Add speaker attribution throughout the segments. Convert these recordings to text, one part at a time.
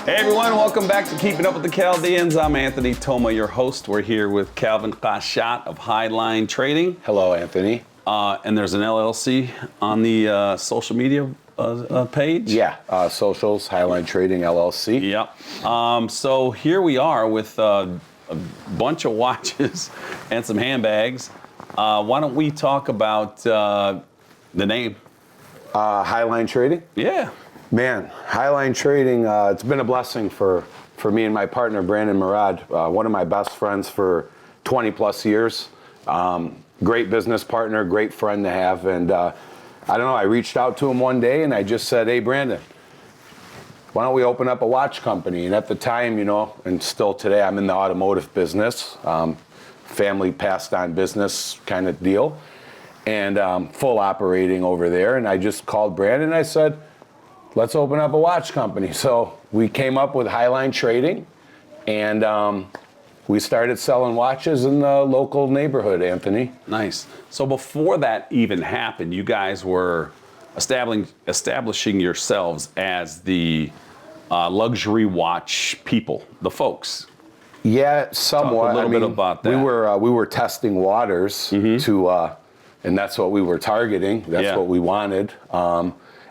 Speaker 1: Hey everyone, welcome back to Keeping Up with the Chaldeans. I'm Anthony Toma, your host. We're here with Calvin Kashat of Highline Trading.
Speaker 2: Hello, Anthony.
Speaker 1: And there's an LLC on the social media page.
Speaker 2: Yeah, socials, Highline Trading LLC.
Speaker 1: Yep. So here we are with a bunch of watches and some handbags. Why don't we talk about the name?
Speaker 2: Highline Trading?
Speaker 1: Yeah.
Speaker 2: Man, Highline Trading, it's been a blessing for me and my partner, Brandon Murad, one of my best friends for 20 plus years. Great business partner, great friend to have. And I don't know, I reached out to him one day and I just said, hey, Brandon, why don't we open up a watch company? And at the time, you know, and still today, I'm in the automotive business, family passed on business kind of deal, and full operating over there. And I just called Brandon and I said, let's open up a watch company. So we came up with Highline Trading, and we started selling watches in the local neighborhood, Anthony.
Speaker 1: Nice. So before that even happened, you guys were establishing yourselves as the luxury watch people, the folks.
Speaker 2: Yeah, somewhat.
Speaker 1: Talk a little bit about that.
Speaker 2: We were testing waters to, and that's what we were targeting. That's what we wanted.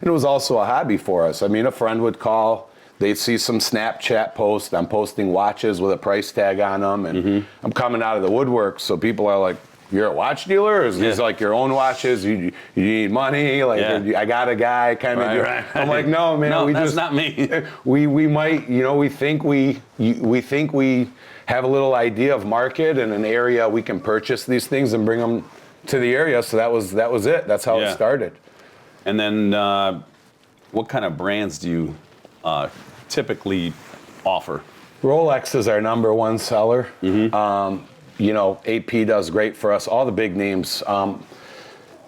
Speaker 2: And it was also a hobby for us. I mean, a friend would call, they'd see some Snapchat post, I'm posting watches with a price tag on them, and I'm coming out of the woodwork, so people are like, you're a watch dealer? Or is these like your own watches? You need money? Like, I got a guy kind of.
Speaker 1: Right.
Speaker 2: I'm like, no, man.
Speaker 1: No, that's not me.
Speaker 2: We might, you know, we think we have a little idea of market and an area we can purchase these things and bring them to the area. So that was it. That's how it started.
Speaker 1: And then what kind of brands do you typically offer?
Speaker 2: Rolex is our number one seller. You know, AP does great for us. All the big names.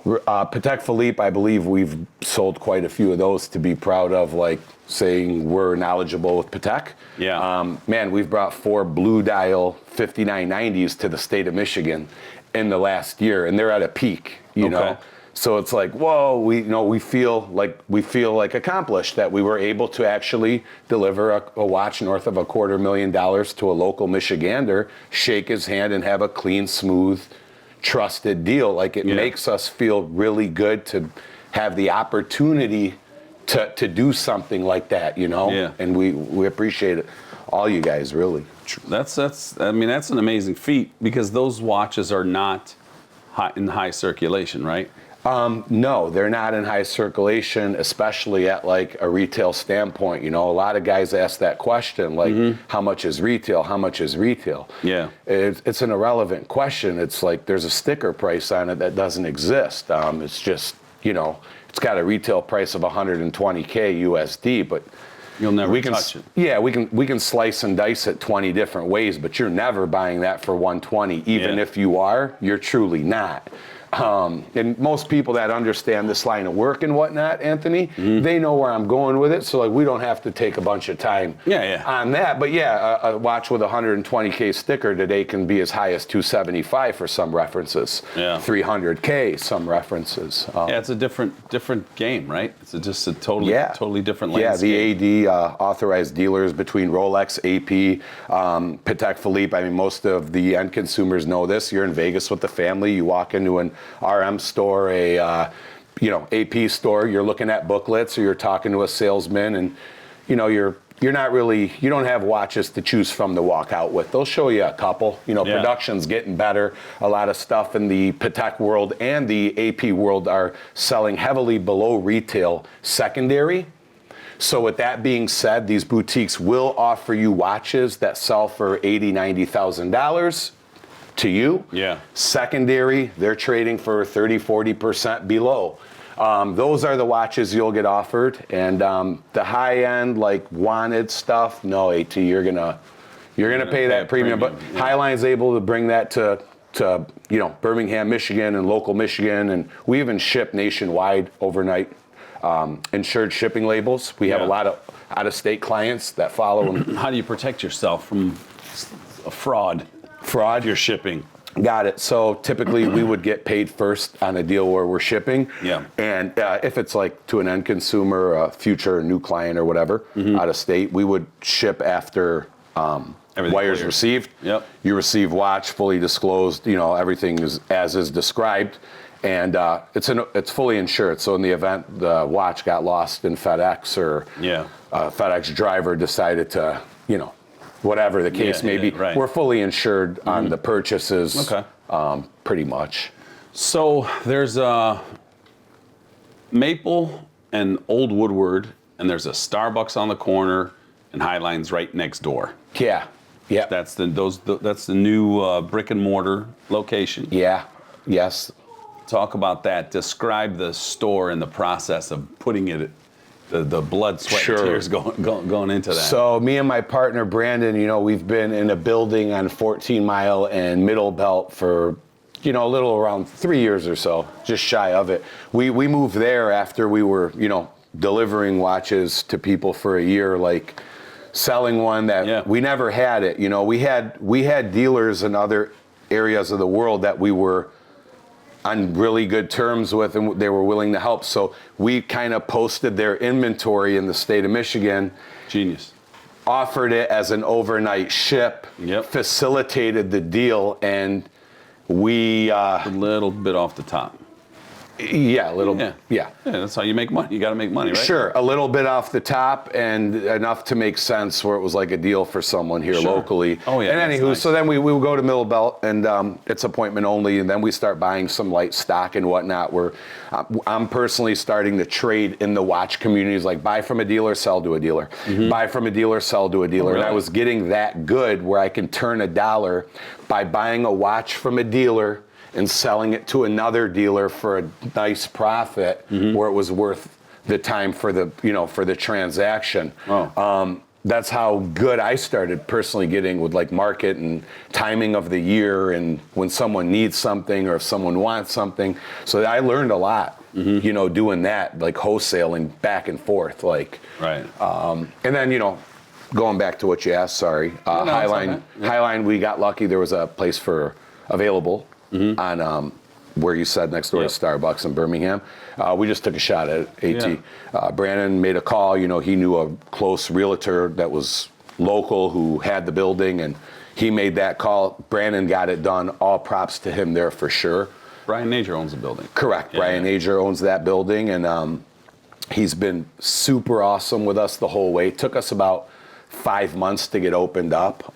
Speaker 2: Patek Philippe, I believe we've sold quite a few of those to be proud of, like saying we're knowledgeable with Patek.
Speaker 1: Yeah.
Speaker 2: Man, we've brought 4 blue dial 5990s to the state of Michigan in the last year, and they're at a peak, you know. So it's like, whoa, we feel like accomplished that we were able to actually deliver a watch north of $250,000 to a local Michigander, shake his hand and have a clean, smooth, trusted deal. Like it makes us feel really good to have the opportunity to do something like that, you know?
Speaker 1: Yeah.
Speaker 2: And we appreciate it. All you guys, really.
Speaker 1: That's an amazing feat, because those watches are not in high circulation, right?
Speaker 2: No, they're not in high circulation, especially at like a retail standpoint. You know, a lot of guys ask that question, like, how much is retail? How much is retail? Yeah. It's an irrelevant question. It's like there's a sticker price on it that doesn't exist. It's just, you know, it's got a retail price of $120K USD, but
Speaker 1: you'll never touch it.
Speaker 2: Yeah, we can slice and dice it 20 different ways, but you're never buying that for 120. Even if you are, you're truly not. And most people that understand this line of work and whatnot, Anthony, they know where I'm going with it. So like we don't have to take a bunch of time on that. But a watch with a 120K sticker today can be as high as 275 for some references. 300K some references.
Speaker 1: It's a different game, right? It's just a totally different landscape.
Speaker 2: Yeah, the AD authorized dealers between Rolex, AP, Patek Philippe. I mean, most of the end consumers know this. You're in Vegas with the family. You walk into an RM store, a AP store, you're looking at booklets or you're talking to a salesman, and you know you don't have watches to choose from to walk out with. They'll show you a couple. You know, production's getting better. A lot of stuff in the Patek world and the AP world are selling heavily below retail secondary. So with that being said, these boutiques will offer you watches that sell for $80,000, $90,000 to you. Secondary, they're trading for 30-40% below. Those are the watches you'll get offered, and the high end, like wanted stuff, no, AT, you're gonna pay that premium. But Highline's able to bring that to Birmingham, Michigan, and local Michigan, and we even ship nationwide overnight. Insured shipping labels. We have a lot of out-of-state clients that follow them.
Speaker 1: How do you protect yourself from a fraud?
Speaker 2: Fraud?
Speaker 1: You're shipping.
Speaker 2: Got it. So typically we would get paid first on a deal where we're shipping.
Speaker 1: Yeah.
Speaker 2: And if it's like to an end consumer, a future new client or whatever, out of state, we would ship after
Speaker 1: Everything
Speaker 2: wires
Speaker 1: cleared.
Speaker 2: received.
Speaker 1: Yep.
Speaker 2: You receive watch, fully disclosed, everything is as is described. And it's fully insured. So in the event the watch got lost in FedEx or a FedEx driver decided to, whatever the case may be,
Speaker 1: right.
Speaker 2: we're fully insured on the purchases.
Speaker 1: Okay.
Speaker 2: Pretty much.
Speaker 1: So there's Maple and Old Woodward, and there's a Starbucks on the corner, and Highline's right next door.
Speaker 2: Yeah. Yeah.
Speaker 1: That's the new brick and mortar location.
Speaker 2: Yeah. Yes.
Speaker 1: Talk about that. Describe the store and the process of putting it, the blood, sweat, and tears going into that.
Speaker 2: So me and my partner Brandon, we've been in a building on 14 Mile and Middle Belt for a little around 3 years or so, just shy of it. We moved there after we were delivering watches to people for a year, like selling one that we never had it. We had dealers in other areas of the world that we were on really good terms with, and they were willing to help. So we kind of posted their inventory in the state of Michigan.
Speaker 1: Genius.
Speaker 2: Offered it as an overnight ship.
Speaker 1: Yep.
Speaker 2: Facilitated the deal, and we
Speaker 1: A little bit off the top.
Speaker 2: Yeah, a little.
Speaker 1: Yeah.
Speaker 2: Yeah.
Speaker 1: That's how you make money. You got to make money, right?
Speaker 2: Sure, a little bit off the top and enough to make sense where it was like a deal for someone here locally.
Speaker 1: Oh yeah.
Speaker 2: And anywho,
Speaker 1: nice.
Speaker 2: so then we would go to Middle Belt and it's appointment only, and then we start buying some light stock and whatnot. Where I'm personally starting to trade in the watch communities, like buy from a dealer, sell to a dealer, buy from a dealer, sell to a dealer.
Speaker 1: really?
Speaker 2: And I was getting that good where I can turn $1 by buying a watch from a dealer and selling it to another dealer for a nice profit, where it was worth the time for the transaction.
Speaker 1: Oh.
Speaker 2: That's how good I started personally getting with like market and timing of the year and when someone needs something or if someone wants something. So I learned a lot, doing that, like wholesaling back and forth, like.
Speaker 1: Right.
Speaker 2: And then, going back to what you asked, sorry, Highline. Highline, we got lucky. There was a place available on where you said next door to Starbucks in Birmingham. We just took a shot at it, AT. Brandon made a call. He knew a close realtor that was local who had the building, and he made that call. Brandon got it done. All props to him there for sure.
Speaker 1: Brian Nager owns the building.
Speaker 2: Correct. Brian Nager owns that building, and he's been super awesome with us the whole way. It took us about 5 months to get opened up.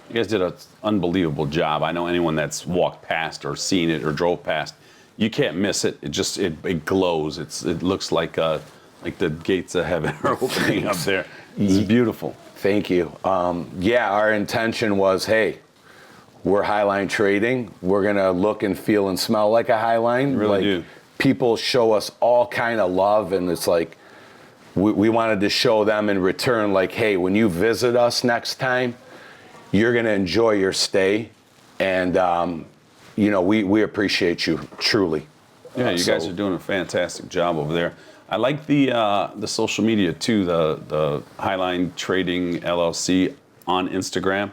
Speaker 1: You guys did an unbelievable job. I know anyone that's walked past or seen it or drove past, you can't miss it. It glows. It looks like the gates of heaven are opening up there. It's beautiful.
Speaker 2: Thank you. Our intention was, hey, we're Highline Trading. We're gonna look and feel and smell like a Highline.
Speaker 1: Really do.
Speaker 2: People show us all kind of love, and it's like we wanted to show them in return, like, hey, when you visit us next time, you're going to enjoy your stay, and we appreciate you truly.
Speaker 1: Yeah, you guys are doing a fantastic job over there. I like the social media too. The Highline Trading LLC on Instagram.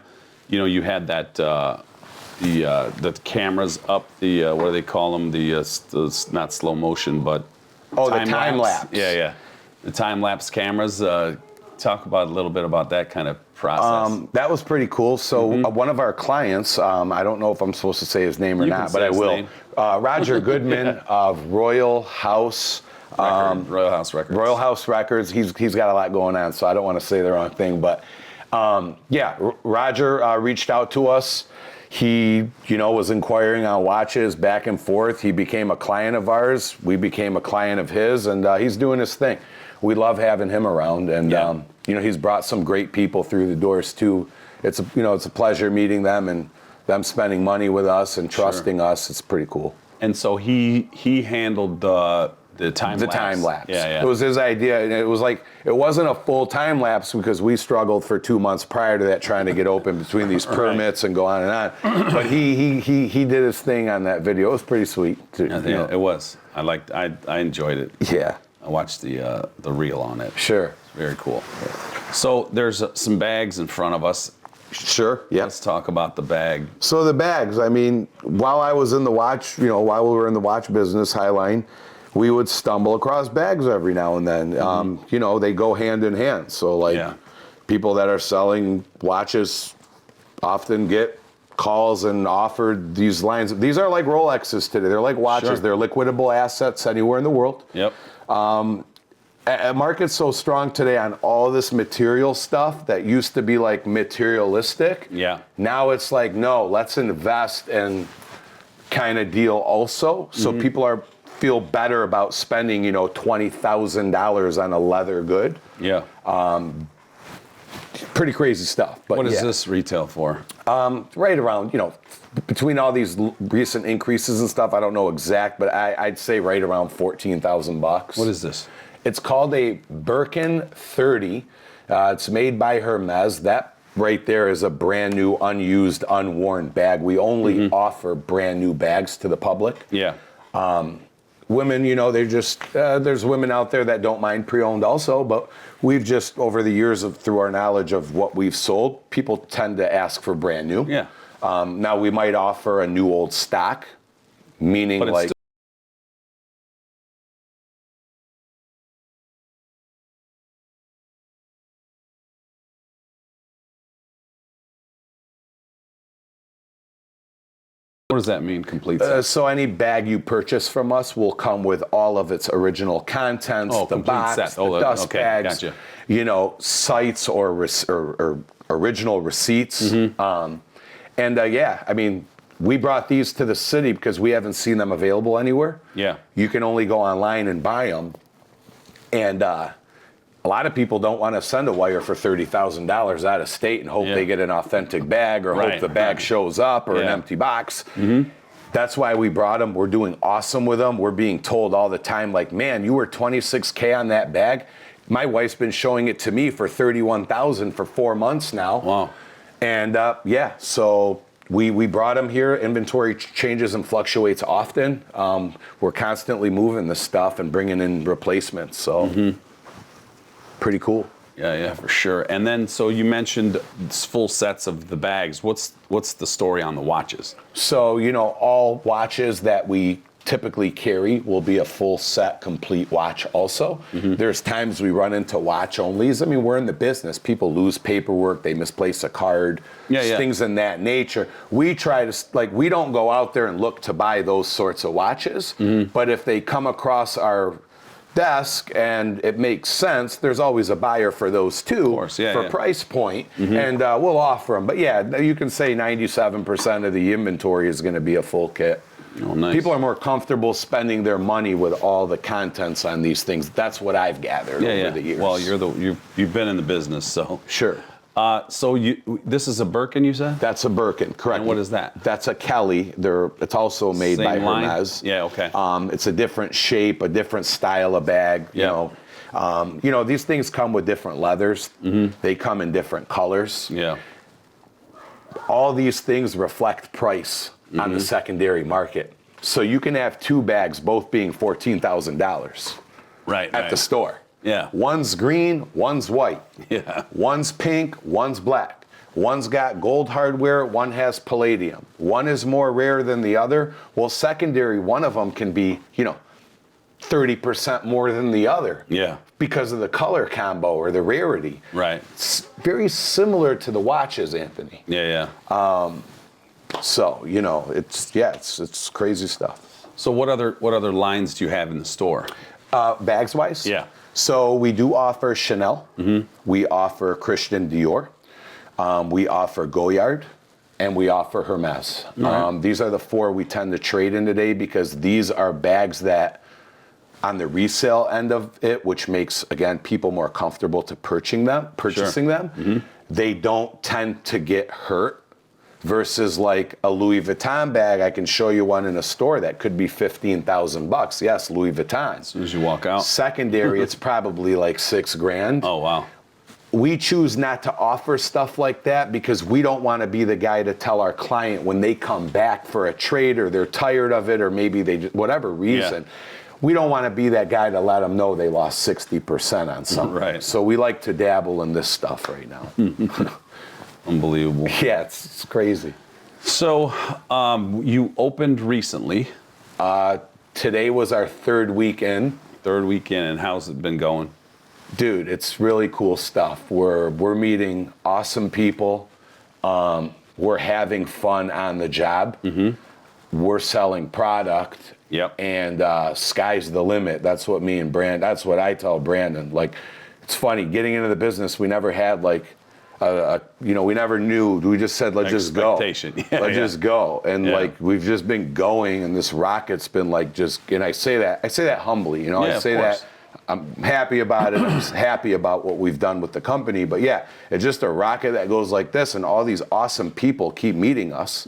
Speaker 1: You had that the cameras up. What do they call them? The not slow motion, but
Speaker 2: the time lapse.
Speaker 1: Yeah. The time lapse cameras. Talk about a little bit about that kind of process.
Speaker 2: That was pretty cool. So one of our clients, I don't know if I'm supposed to say his name or not, but I will. Roger Goodman of Royal House.
Speaker 1: Royal House Records.
Speaker 2: Royal House Records. He's got a lot going on, so I don't want to say the wrong thing. But Roger reached out to us. He, was inquiring on watches back and forth. He became a client of ours. We became a client of his, and he's doing his thing. We love having him around, and he's brought some great people through the doors too. It's a pleasure meeting them and them spending money with us and trusting us. It's pretty cool.
Speaker 1: And so he handled the time lapse.
Speaker 2: Time lapse.
Speaker 1: Yeah.
Speaker 2: It was his idea, and it was like it wasn't a full time lapse because we struggled for 2 months prior to that trying to get open between these permits and go on and on. But he did his thing on that video. It was pretty sweet.
Speaker 1: It was. I enjoyed it.
Speaker 2: Yeah.
Speaker 1: I watched the reel on it.
Speaker 2: Sure.
Speaker 1: It's very cool. So there's some bags in front of us.
Speaker 2: Sure. Yeah.
Speaker 1: Let's talk about the bag.
Speaker 2: So the bags, I mean, while I was in the watch, while we were in the watch business, Highline, we would stumble across bags every now and then. They go hand in hand. So people that are selling watches often get calls and offered these lines. These are like Rolexes today. They're like watches.
Speaker 1: Sure.
Speaker 2: They're liquidable assets anywhere in the world.
Speaker 1: Yep.
Speaker 2: A market's so strong today on all this material stuff that used to be like materialistic.
Speaker 1: Yeah.
Speaker 2: Now it's like, no, let's invest and kind of deal also. So people feel better about spending, $20,000 on a leather good.
Speaker 1: Yeah.
Speaker 2: Pretty crazy stuff. But
Speaker 1: what is this retail for?
Speaker 2: Right around, between all these recent increases and stuff, I don't know exact, but I'd say right around $14,000.
Speaker 1: What is this?
Speaker 2: It's called a Birkin 30. It's made by Hermes. That right there is a brand new, unused, unworn bag. We only offer brand new bags to the public.
Speaker 1: Yeah.
Speaker 2: Women, they're just, there's women out there that don't mind pre-owned also, but we've just, over the years through our knowledge of what we've sold, people tend to ask for brand new.
Speaker 1: Yeah.
Speaker 2: Now we might offer a new old stock, meaning
Speaker 1: But it's
Speaker 2: like,
Speaker 1: what does that mean, complete set?
Speaker 2: so any bag you purchase from us will come with all of its original contents, the
Speaker 1: complete
Speaker 2: box,
Speaker 1: set.
Speaker 2: the dust
Speaker 1: okay,
Speaker 2: bags,
Speaker 1: gotcha.
Speaker 2: Sites or original receipts. We brought these to the city because we haven't seen them available anywhere.
Speaker 1: Yeah.
Speaker 2: You can only go online and buy them. And a lot of people don't want to send a wire for $30,000 out of state and hope they get an authentic bag or hope the bag shows up or an empty box. That's why we brought them. We're doing awesome with them. We're being told all the time, like, man, you were $26K on that bag. My wife's been showing it to me for $31,000 for 4 months now.
Speaker 1: Wow.
Speaker 2: And so we brought them here. Inventory changes and fluctuates often. We're constantly moving the stuff and bringing in replacements. So. Pretty cool.
Speaker 1: Yeah, for sure. And then, so you mentioned full sets of the bags. What's the story on the watches?
Speaker 2: So, all watches that we typically carry will be a full set, complete watch also. There's times we run into watch onlys. I mean, we're in the business. People lose paperwork. They misplace a card. Things in that nature. We try to, we don't go out there and look to buy those sorts of watches. But if they come across our desk and it makes sense, there's always a buyer for those too,
Speaker 1: of course, for
Speaker 2: price point, and we'll offer them. But you can say 97% of the inventory is going to be a full kit.
Speaker 1: Oh, nice.
Speaker 2: People are more comfortable spending their money with all the contents on these things. That's what I've gathered over the years.
Speaker 1: Well, you've been in the business, so
Speaker 2: sure.
Speaker 1: So this is a Birkin, you said?
Speaker 2: That's a Birkin, correct.
Speaker 1: And what is that?
Speaker 2: That's a Kelly. It's also made by Hermes.
Speaker 1: Yeah, okay.
Speaker 2: It's a different shape, a different style of bag. These things come with different leathers. They come in different colors.
Speaker 1: Yeah.
Speaker 2: All these things reflect price on the secondary market. So you can have two bags, both being $14,000 at the store.
Speaker 1: Yeah.
Speaker 2: One's green, one's white.
Speaker 1: Yeah.
Speaker 2: One's pink, one's black. One's got gold hardware, one has palladium. One is more rare than the other. Well, secondary, one of them can be, 30% more than the other.
Speaker 1: Yeah.
Speaker 2: Because of the color combo or the rarity.
Speaker 1: Right.
Speaker 2: It's very similar to the watches, Anthony.
Speaker 1: Yeah.
Speaker 2: So, it's crazy stuff.
Speaker 1: So what other lines do you have in the store?
Speaker 2: Bags wise?
Speaker 1: Yeah.
Speaker 2: So we do offer Chanel. We offer Christian Dior. We offer Goyard. And we offer Hermes.
Speaker 1: Right.
Speaker 2: These are the four we tend to trade in today because these are bags that on the resale end of it, which makes, again, people more comfortable to purchasing them. They don't tend to get hurt. Versus like a Louis Vuitton bag, I can show you one in a store that could be $15,000. Yes, Louis Vuitton.
Speaker 1: As soon as you walk out.
Speaker 2: Secondary, it's probably like $6,000.
Speaker 1: Oh, wow.
Speaker 2: We choose not to offer stuff like that because we don't want to be the guy to tell our client when they come back for a trade or they're tired of it or maybe whatever reason. We don't want to be that guy to let them know they lost 60% on something.
Speaker 1: Right.
Speaker 2: So we like to dabble in this stuff right now.
Speaker 1: Unbelievable.
Speaker 2: Yeah, it's crazy.
Speaker 1: So you opened recently.
Speaker 2: Today was our third weekend.
Speaker 1: Third weekend, and how's it been going?
Speaker 2: Dude, it's really cool stuff. We're meeting awesome people. We're having fun on the job. We're selling product.
Speaker 1: Yep.
Speaker 2: And sky's the limit. That's what me and that's what I tell Brandon. Like, it's funny, getting into the business, we never had like, we never knew. We just said, let's just go. Let's just go. And like, we've just been going, and this rocket's been like just, and I say that humbly, you know, I say that I'm happy about it. I'm just happy about what we've done with the company. But yeah, it's just a rocket that goes like this, and all these awesome people keep meeting us.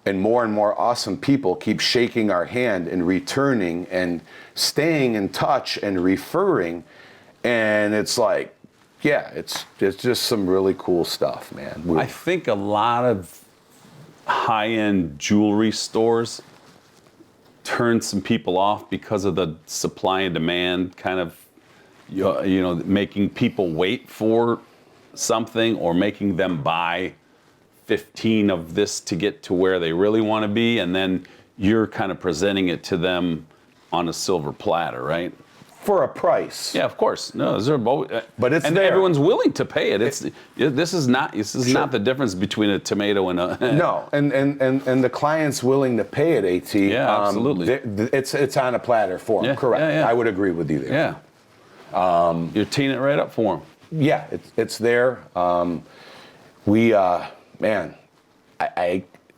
Speaker 2: And more awesome people keep shaking our hand and returning and staying in touch and referring. And it's like, yeah, it's just some really cool stuff, man.
Speaker 1: I think a lot of high-end jewelry stores turn some people off because of the supply and demand kind of, making people wait for something or making them buy 15 of this to get to where they really want to be, and then you're kind of presenting it to them on a silver platter, right?
Speaker 2: For a price.
Speaker 1: Yeah, of course. No, those are both,
Speaker 2: but it's
Speaker 1: and
Speaker 2: there.
Speaker 1: Everyone's willing to pay it. This is not not the difference between a tomato and a
Speaker 2: no, and the client's willing to pay it. At
Speaker 1: yeah, absolutely.
Speaker 2: It's on a platter for them. Correct.
Speaker 1: Yeah.
Speaker 2: I would agree with you there.
Speaker 1: Yeah. You're teeing it right up for them.
Speaker 2: Yeah, it's there. Man,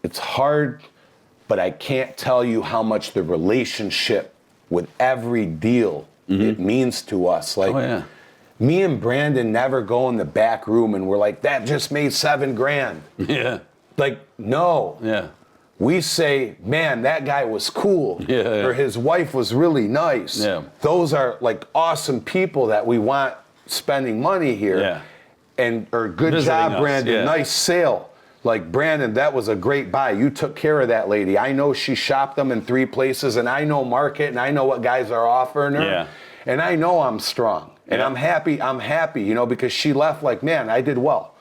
Speaker 2: it's hard, but I can't tell you how much the relationship with every deal it means to us. Like, me and Brandon never go in the back room and we're like, that just made $7,000.
Speaker 1: Yeah.
Speaker 2: Like, no.
Speaker 1: Yeah.
Speaker 2: We say, man, that guy was cool.
Speaker 1: Yeah.
Speaker 2: Or his wife was really nice.
Speaker 1: Yeah.
Speaker 2: Those are like awesome people that we want spending money here.
Speaker 1: Yeah.
Speaker 2: Or good
Speaker 1: Visiting
Speaker 2: job,
Speaker 1: us,
Speaker 2: Brandon.
Speaker 1: yeah.
Speaker 2: Nice sale. Like, Brandon, that was a great buy. You took care of that lady. I know she shopped them in 3 places, and I know market, and I know what guys are offering her.
Speaker 1: Yeah.
Speaker 2: And I know I'm strong. And I'm happy, because she left like, man, I did well.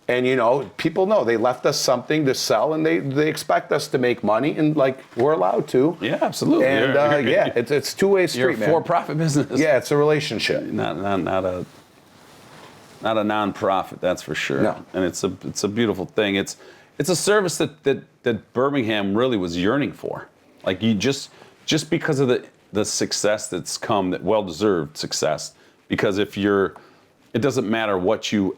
Speaker 2: And, people know they left us something to sell, and they expect us to make money, and, like, we're allowed to.
Speaker 1: Yeah, absolutely.
Speaker 2: And, it's two-way street,
Speaker 1: you're a
Speaker 2: man.
Speaker 1: for-profit business.
Speaker 2: Yeah, it's a relationship.
Speaker 1: Not a non-profit, that's for sure.
Speaker 2: No.
Speaker 1: And it's a beautiful thing. It's a service that Birmingham really was yearning for. Like, you just because of the success that's come, that well-deserved success. Because it doesn't matter what you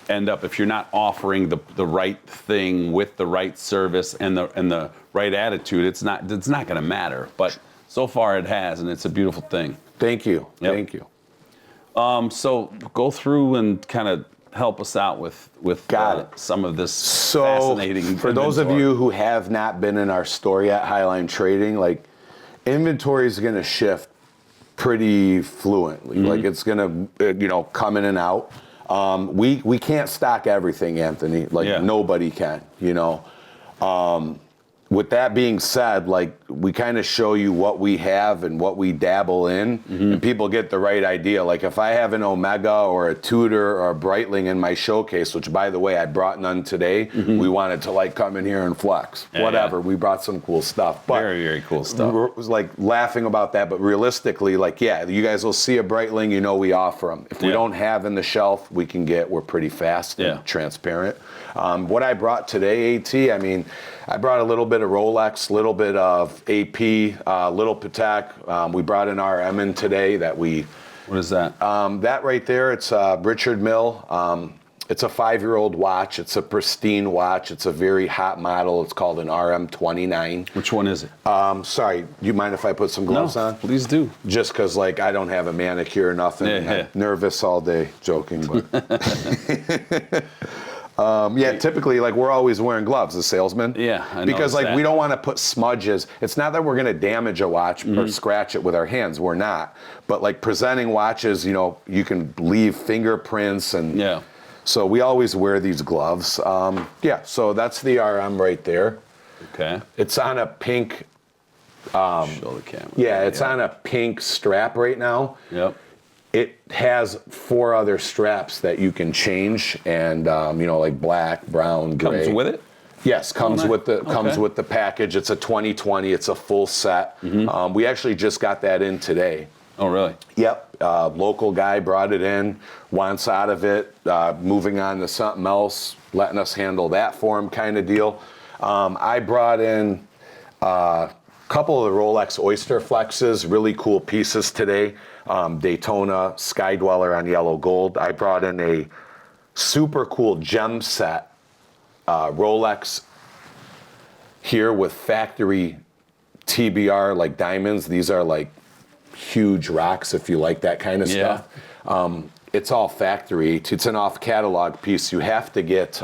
Speaker 1: end up, if you're not offering the right thing with the right service and the right attitude, it's not going to matter. But so far it has, and it's a beautiful thing.
Speaker 2: Thank you.
Speaker 1: Yep.
Speaker 2: Thank you.
Speaker 1: So go through and kind of help us out with some of this fascinating.
Speaker 2: For those of you who have not been in our store yet, Highline Trading, like, inventory is going to shift pretty fluently. Like, it's going to come in and out. We can't stock everything, Anthony. Like, nobody can. With that being said, like, we kind of show you what we have and what we dabble in, and people get the right idea. Like, if I have an Omega or a Tudor or a Breitling in my showcase, which, by the way, I brought none today, we wanted to, like, come in here and flex. Whatever, we brought some cool stuff. But
Speaker 1: very, very cool stuff.
Speaker 2: It was like laughing about that, but realistically, like, you guys will see a Breitling, we offer them. If we don't have in the shelf, we're pretty fast and transparent. What I brought today, AT, I brought a little bit of Rolex, a little bit of AP, little Patek. We brought an RM in today that we...
Speaker 1: What is that?
Speaker 2: That right there, it's Richard Mille. It's a 5-year-old watch. It's a pristine watch. It's a very hot model. It's called an RM29.
Speaker 1: Which one is it?
Speaker 2: Sorry, do you mind if I put some gloves on?
Speaker 1: Please do.
Speaker 2: Just because, like, I don't have a manicure or nothing. I'm nervous all day. Joking, but... typically, like, we're always wearing gloves as salesmen.
Speaker 1: Yeah, I know.
Speaker 2: Because, like, we don't want to put smudges. It's not that we're going to damage a watch or scratch it with our hands. We're not. But, like, presenting watches, you can leave fingerprints and... So we always wear these gloves. So that's the RM right there.
Speaker 1: Okay.
Speaker 2: It's on a pink...
Speaker 1: Show the camera.
Speaker 2: Yeah, it's on a pink strap right now.
Speaker 1: Yep.
Speaker 2: It has 4 other straps that you can change, and like black, brown, gray.
Speaker 1: Comes with it?
Speaker 2: Yes, comes
Speaker 1: nice.
Speaker 2: with the package. It's a 2020. It's a full set. We actually just got that in today.
Speaker 1: Oh, really?
Speaker 2: Yep. Local guy brought it in, wants out of it, moving on to something else, letting us handle that for him, kind of deal. I brought in a couple of the Rolex Oyster Flexes, really cool pieces today. Daytona Sky Dweller on yellow gold. I brought in a super cool gem set. Rolex here with factory TBR like diamonds. These are like huge rocks if you like that kind of stuff. It's all factory. It's an off catalog piece. You have to get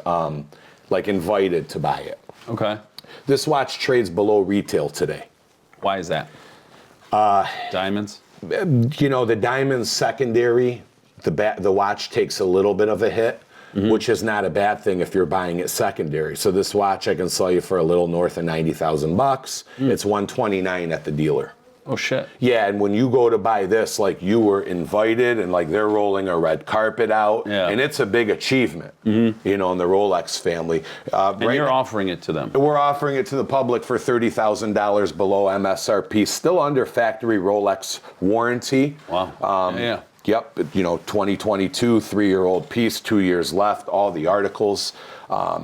Speaker 2: like invited to buy it.
Speaker 1: Okay.
Speaker 2: This watch trades below retail today.
Speaker 1: Why is that? Diamonds?
Speaker 2: The diamonds secondary, the watch takes a little bit of a hit. Which is not a bad thing if you're buying it secondary. So this watch I can sell you for a little north of $90,000. It's $129 at the dealer.
Speaker 1: Oh shit.
Speaker 2: Yeah, and when you go to buy this, like you were invited, and like they're rolling a red carpet out, and it's a big achievement, in the Rolex family.
Speaker 1: And you're offering it to them.
Speaker 2: We're offering it to the public for $30,000 below MSRP, still under factory Rolex warranty.
Speaker 1: Wow. Yeah.
Speaker 2: Yep, 2022, 3-year-old piece, 2 years left, all the articles.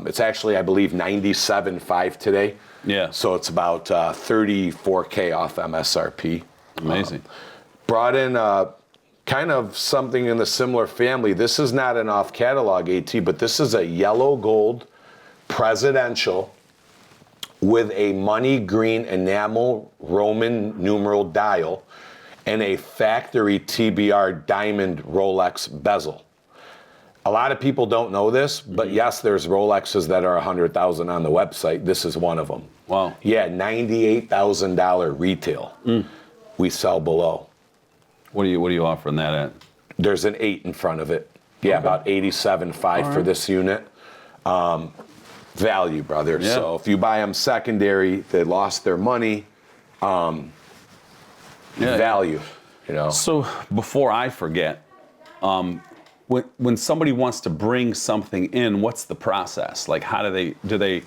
Speaker 2: It's actually, I believe, 97.5 today.
Speaker 1: Yeah.
Speaker 2: So it's about $34K off MSRP.
Speaker 1: Amazing.
Speaker 2: Brought in kind of something in the similar family. This is not an off-catalog AT, but this is a yellow gold presidential with a money green enamel Roman numeral dial and a factory TBR diamond Rolex bezel. A lot of people don't know this, but yes, there's Rolexes that are $100,000 on the website. This is one of them.
Speaker 1: Wow.
Speaker 2: Yeah, $98,000 retail. We sell below.
Speaker 1: What are you offering that at?
Speaker 2: There's an 8 in front of it. Yeah, about 87.5 for this unit. Value, brother.
Speaker 1: Yeah.
Speaker 2: So if you buy them secondary, they lost their money. Value,
Speaker 1: So before I forget, when somebody wants to bring something in, what's the process? Like, how do they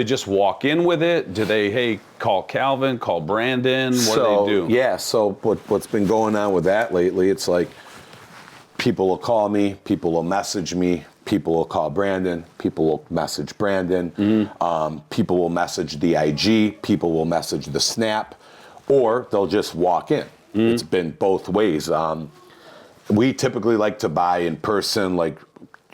Speaker 1: just walk in with it? Do they, hey, call Calvin, call Brandon? What do they do?
Speaker 2: Yeah, so what's been going on with that lately, it's like people will call me, people will message me, people will call Brandon, people will message Brandon, people will message the IG, people will message the Snap, or they'll just walk in. It's been both ways. We typically like to buy in person, like,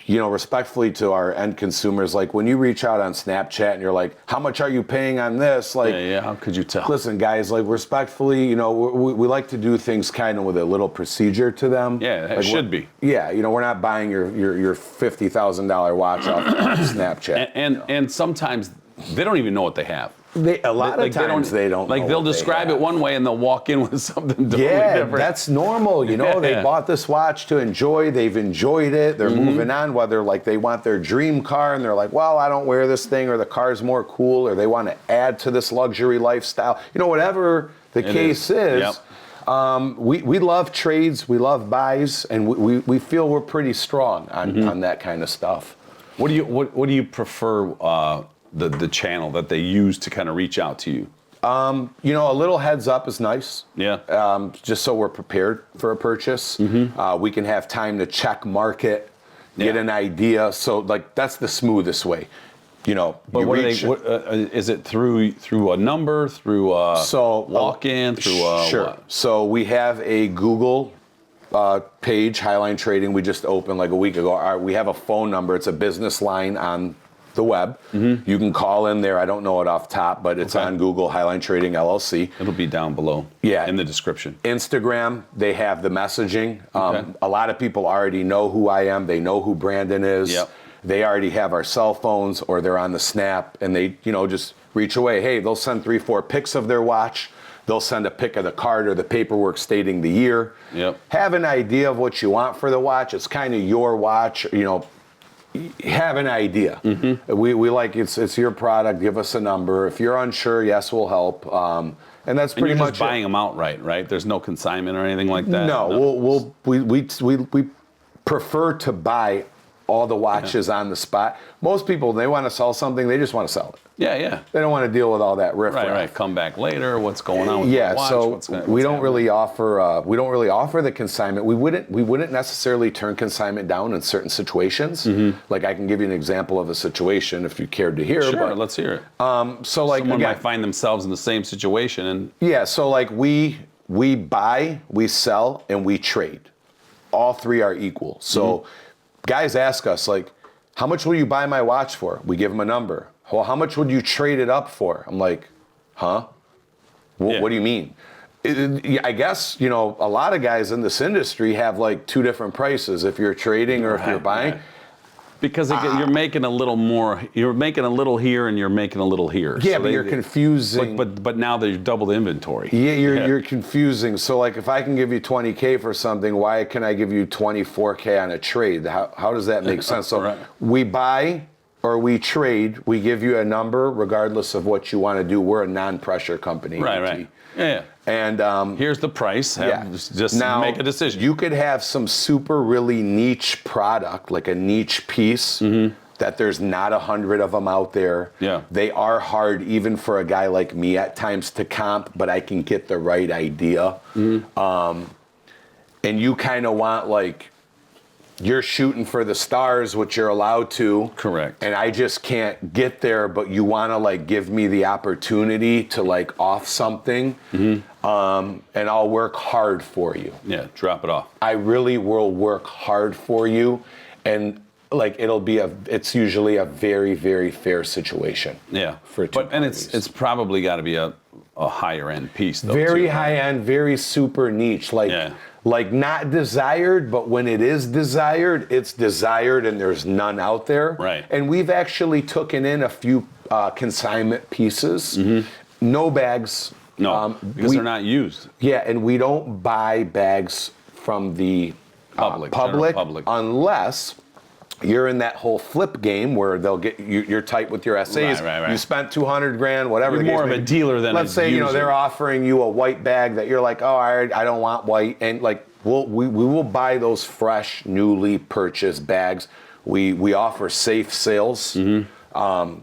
Speaker 2: respectfully to our end consumers. Like when you reach out on Snapchat and you're like, how much are you paying on this? Like,
Speaker 1: yeah, how could you tell?
Speaker 2: Listen, guys, like respectfully, we like to do things kind of with a little procedure to them.
Speaker 1: Yeah, it
Speaker 2: like,
Speaker 1: should be.
Speaker 2: Yeah, we're not buying your $50,000 watch off Snapchat.
Speaker 1: And sometimes they don't even know what they have.
Speaker 2: A lot of times they don't
Speaker 1: like
Speaker 2: know
Speaker 1: they'll
Speaker 2: what they
Speaker 1: describe
Speaker 2: have.
Speaker 1: it one way and they'll walk in with something totally different.
Speaker 2: That's normal. They bought this watch to enjoy. They've enjoyed it. They're moving on, whether like they want their dream car and they're like, well, I don't wear this thing, or the car's more cool, or they want to add to this luxury lifestyle. Whatever the case is.
Speaker 1: Yep.
Speaker 2: We love trades, we love buys, and we feel we're pretty strong on that kind of stuff.
Speaker 1: What do you prefer the channel that they use to kind of reach out to you?
Speaker 2: A little heads up is nice.
Speaker 1: Yeah.
Speaker 2: Just so we're prepared for a purchase. We can have time to check market, get an idea. So like that's the smoothest way.
Speaker 1: But is it through a number, through a walk-in, through a
Speaker 2: sure.
Speaker 1: what?
Speaker 2: So we have a Google page, Highline Trading. We just opened like a week ago. We have a phone number. It's a business line on the web. You can call in there. I don't know it off top, but it's on Google, Highline Trading LLC.
Speaker 1: It'll be down below.
Speaker 2: Yeah.
Speaker 1: In the description.
Speaker 2: Instagram, they have the messaging. A lot of people already know who I am. They know who Brandon is.
Speaker 1: Yep.
Speaker 2: They already have our cell phones, or they're on the Snap, and they, just reach away. Hey, they'll send 3-4 pics of their watch. They'll send a pic of the card or the paperwork stating the year.
Speaker 1: Yep.
Speaker 2: Have an idea of what you want for the watch. It's kind of your watch, have an idea. We like it's your product. Give us a number. If you're unsure, yes, we'll help. And that's
Speaker 1: And
Speaker 2: pretty
Speaker 1: you're
Speaker 2: much
Speaker 1: just buying them outright, right? There's no consignment or anything like that?
Speaker 2: No, we prefer to buy all the watches on the spot. Most people, they want to sell something, they just want to sell it.
Speaker 1: Yeah.
Speaker 2: They don't want to deal with all that riffraff.
Speaker 1: Right. Come back later. What's going on with the watch?
Speaker 2: We don't really offer the consignment. We wouldn't necessarily turn consignment down in certain situations. Like I can give you an example of a situation if you cared to hear.
Speaker 1: Sure,
Speaker 2: but,
Speaker 1: let's hear it.
Speaker 2: So like
Speaker 1: Someone
Speaker 2: again,
Speaker 1: might find themselves in the same situation, and
Speaker 2: so like we buy, we sell, and we trade. All three are equal. So guys ask us like, how much will you buy my watch for? We give them a number. Well, how much would you trade it up for? I'm like, huh? What do you mean? I guess, a lot of guys in this industry have like two different prices if you're trading or if you're buying.
Speaker 1: Right. Because you're making a little more, you're making a little here and you're making a little here.
Speaker 2: Yeah, so but you're confusing.
Speaker 1: But now that you've doubled the inventory.
Speaker 2: Yeah, you're confusing. So like if I can give you 20K for something, why can I give you 24K on a trade? How does that make sense? So
Speaker 1: right.
Speaker 2: We buy or we trade, we give you a number regardless of what you want to do. We're a non-pressure company.
Speaker 1: Right. Yeah.
Speaker 2: And
Speaker 1: here's the price. Just
Speaker 2: now,
Speaker 1: make a decision.
Speaker 2: You could have some super really niche product, like a niche piece, that there's not 100 of them out there.
Speaker 1: Yeah.
Speaker 2: They are hard even for a guy like me at times to comp, but I can get the right idea. And you kind of want like, you're shooting for the stars, which you're allowed to.
Speaker 1: Correct.
Speaker 2: And I just can't get there, but you want to like give me the opportunity to like off something, and I'll work hard for you.
Speaker 1: Yeah, drop it off.
Speaker 2: I really will work hard for you, and like it's usually a very, very fair situation.
Speaker 1: Yeah.
Speaker 2: For two parties.
Speaker 1: It's probably got to be a higher end piece though.
Speaker 2: Very high end, very super niche. Like not desired, but when it is desired, it's desired and there's none out there.
Speaker 1: Right.
Speaker 2: And we've actually taken in a few consignment pieces. No bags.
Speaker 1: No, because they're not used.
Speaker 2: Yeah, and we don't buy bags from the
Speaker 1: Public
Speaker 2: unless you're in that whole flip game where they'll get you're tight with your SAs.
Speaker 1: Right.
Speaker 2: You spent $200 grand, whatever.
Speaker 1: You're more of a dealer than
Speaker 2: let's say
Speaker 1: user.
Speaker 2: they're offering you a white bag that you're like, oh, I don't want white, and like we will buy those fresh, newly purchased bags. We offer safe sales.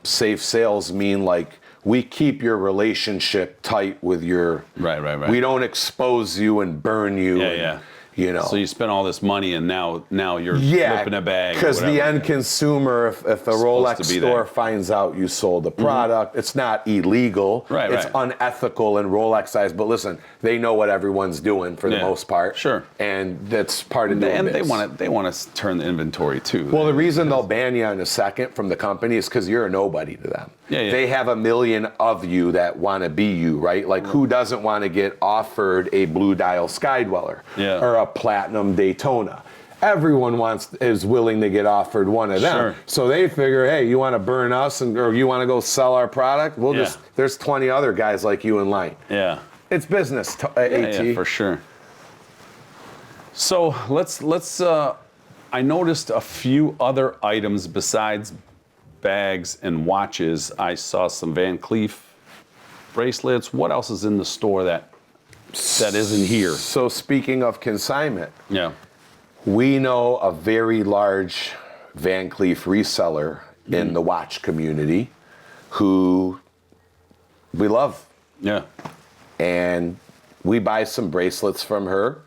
Speaker 2: Safe sales mean like we keep your relationship tight with your.
Speaker 1: Right.
Speaker 2: We don't expose you and burn you.
Speaker 1: Yeah.
Speaker 2: So
Speaker 1: you spend all this money and now you're flipping a bag.
Speaker 2: Because the end consumer, if a Rolex store
Speaker 1: there.
Speaker 2: finds out you sold the product, it's not illegal. It's unethical in Rolex eyes. But listen, they know what everyone's doing for the most part.
Speaker 1: Sure.
Speaker 2: And that's part of doing
Speaker 1: and
Speaker 2: business.
Speaker 1: they want to turn the inventory too.
Speaker 2: Well, the reason they'll ban you in a second from the company is because you're a nobody to them.
Speaker 1: Yeah.
Speaker 2: They have a million of you that want to be you, right? Like who doesn't want to get offered a blue dial Sky Dweller or a platinum Daytona? Everyone is willing to get offered one of them.
Speaker 1: Sure.
Speaker 2: So they figure, hey, you want to burn us or you want to go sell our product? There's 20 other guys like you in line.
Speaker 1: Yeah.
Speaker 2: It's business, AT.
Speaker 1: Yeah, for sure. So let's I noticed a few other items besides bags and watches. I saw some Van Cleef bracelets. What else is in the store that isn't here?
Speaker 2: So speaking of consignment,
Speaker 1: we
Speaker 2: know a very large Van Cleef reseller in the watch community who we love.
Speaker 1: Yeah.
Speaker 2: And we buy some bracelets from her,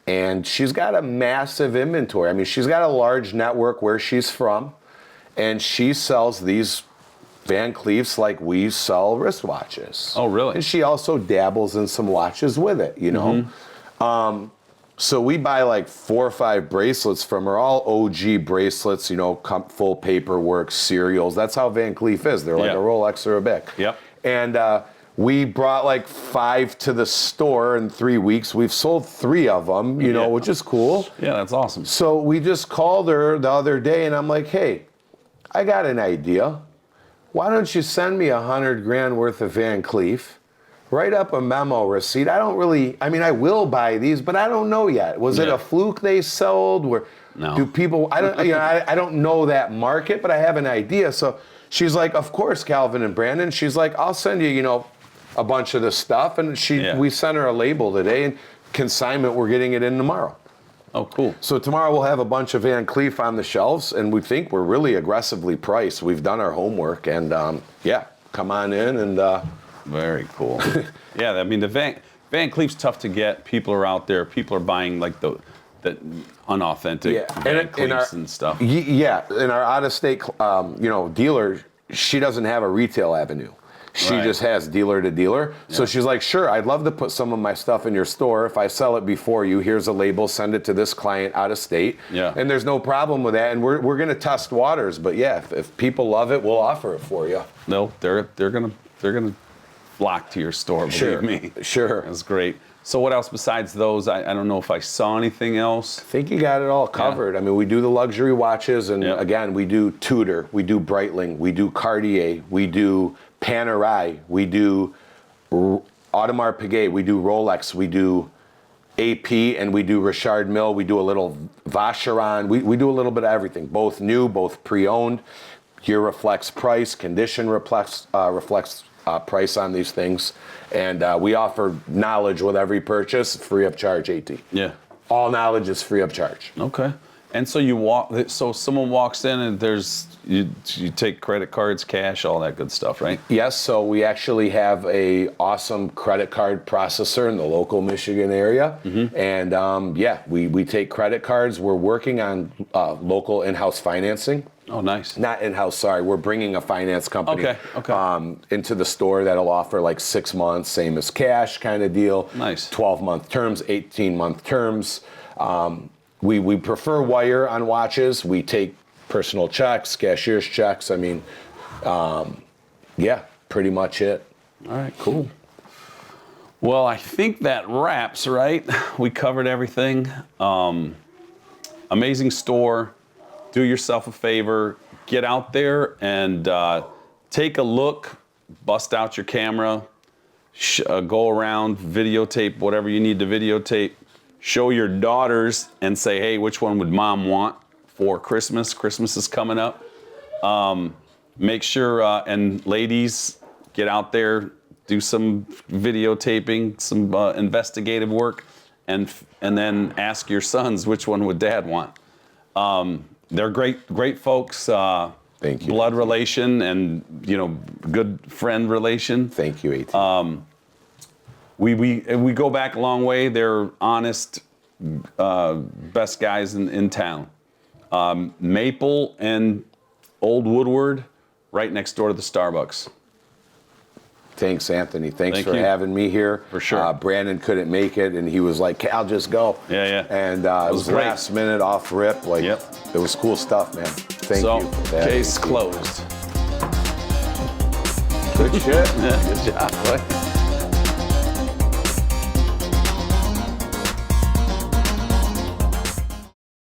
Speaker 2: and she's got a massive inventory. I mean, she's got a large network where she's from, and she sells these Van Cleefs like we sell wristwatches.
Speaker 1: Oh, really?
Speaker 2: And she also dabbles in some watches with it, So we buy like 4 or 5 bracelets from her, all OG bracelets, full paperwork, serials. That's how Van Cleef is. They're like a Rolex or a Bic.
Speaker 1: Yep.
Speaker 2: And we brought like 5 to the store in 3 weeks. We've sold 3 of them, which is cool.
Speaker 1: Yeah, that's awesome.
Speaker 2: So we just called her the other day, and I'm like, hey, I got an idea. Why don't you send me $100 grand worth of Van Cleef? Write up a memo receipt. I will buy these, but I don't know yet. Was it a fluke they sold?
Speaker 1: No.
Speaker 2: Do people, I don't know that market, but I have an idea. So she's like, of course, Calvin and Brandon. She's like, I'll send you, a bunch of the stuff, and we sent her a label today, and consignment, we're getting it in tomorrow.
Speaker 1: Oh, cool.
Speaker 2: So tomorrow we'll have a bunch of Van Cleef on the shelves, and we think we're really aggressively priced. We've done our homework, and come on in and.
Speaker 1: Very cool. Yeah, I mean the Van Cleef's tough to get. People are out there. People are buying like the unauthentic Van Cleefs and stuff.
Speaker 2: Yeah, in our out-of-state, dealer, she doesn't have a retail avenue. She just has dealer to dealer. Yeah. So she's like, sure, I'd love to put some of my stuff in your store. If I sell it before you, here's a label, send it to this client out of state.
Speaker 1: Yeah.
Speaker 2: And there's no problem with that. And we're going to test waters. But yeah, if people love it, we'll offer it for you.
Speaker 1: No, they're gonna flock to your store, believe me.
Speaker 2: Sure.
Speaker 1: That's great. So what else besides those? I don't know if I saw anything else.
Speaker 2: I think you got it all covered. Yeah. I mean, we do the luxury watches, and again, we do Tudor, we do Breitling, we do Cartier, we do Panerai, we do Audemars Piguet, we do Rolex, we do AP, and we do Richard Mille, we do a little Vacheron, we do a little bit of everything, both new, both pre-owned. Year reflects price, condition reflects price on these things, and we offer knowledge with every purchase, free of charge, AT.
Speaker 1: Yeah.
Speaker 2: All knowledge is free of charge.
Speaker 1: Okay. And so someone walks in and you take credit cards, cash, all that good stuff, right?
Speaker 2: Yes, so we actually have a awesome credit card processor in the local Michigan area. Mm-hmm. And we take credit cards. We're working on local in-house financing.
Speaker 1: Oh, nice.
Speaker 2: Not in-house, sorry. We're bringing a finance company into the store that'll offer like 6 months, same as cash kind of deal.
Speaker 1: Nice.
Speaker 2: 12-month terms, 18-month terms. We prefer wire on watches. We take personal checks, cashier's checks. I mean, pretty much it.
Speaker 1: All right, cool. Well, I think that wraps, right? We covered everything. Amazing store. Do yourself a favor. Get out there and take a look. Bust out your camera. Go around, videotape whatever you need to videotape. Show your daughters and say, hey, which one would mom want for Christmas? Christmas is coming up. Make sure, and ladies, get out there, do some videotaping, some investigative work, and then ask your sons, which one would dad want? They're great folks.
Speaker 2: Thank you.
Speaker 1: Blood relation and, good friend relation.
Speaker 2: Thank you, AT.
Speaker 1: We go back a long way. They're honest, best guys in town. Maple and Old Woodward, right next door to the Starbucks.
Speaker 2: Thanks, Anthony. Thanks for having me here.
Speaker 1: For sure.
Speaker 2: Brandon couldn't make it, and he was like, Cal, just go.
Speaker 1: Yeah.
Speaker 2: And it was last minute, off rip. It was cool stuff, man. Thank you for that.
Speaker 1: Case closed.
Speaker 2: Good shit.
Speaker 1: Good job, boy.